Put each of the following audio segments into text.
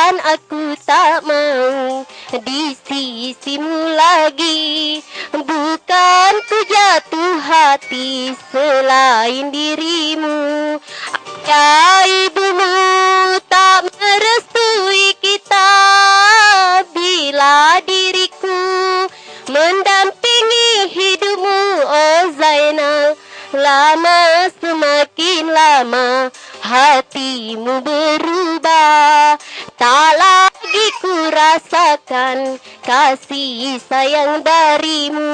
Bukan aku tak mau di sisimu lagi, bukan ku jatuh hati selain dirimu. Ayah ibumu tak merestui kita, bila diriku mendampingi hidupmu, oh Zainal. Lama semakin lama hatimu berubah, tak lagi ku rasakan kasih sayang darimu.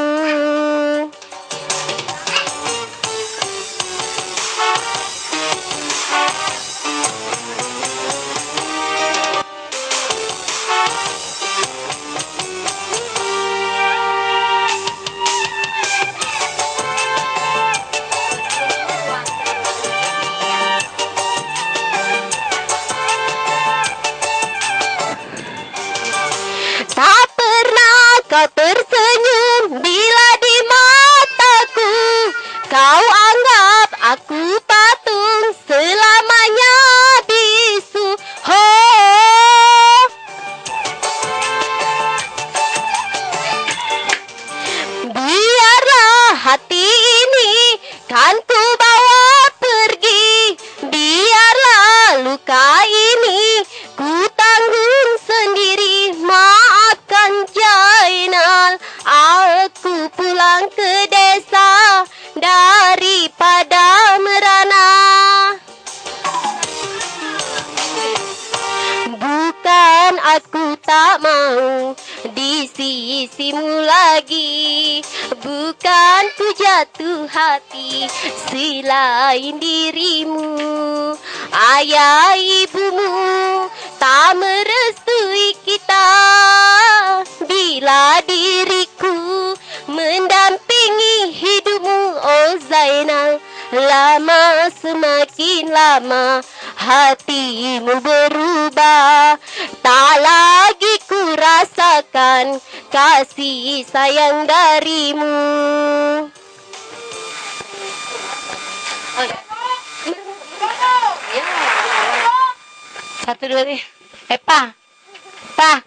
Tak pernah kau tersenyum bila di mataku. Kau anggap aku patung selamanya bisu. Oh, biarlah hati ini kan ku bawa pergi. Biarlah luka ini ku tanggung sendiri. Maafkan Zainal, aku pulang ke desa daripada merana. Bukan aku tak mau di sisimu lagi, bukan ku jatuh hati selain dirimu. Ayah ibumu tak merestui kita, bila diriku mendampingi hidupmu, oh Zainal. Lama semakin lama hatimu berubah, tak lagi ku rasakan kasih sayang darimu. Satu dua tiga. Pa,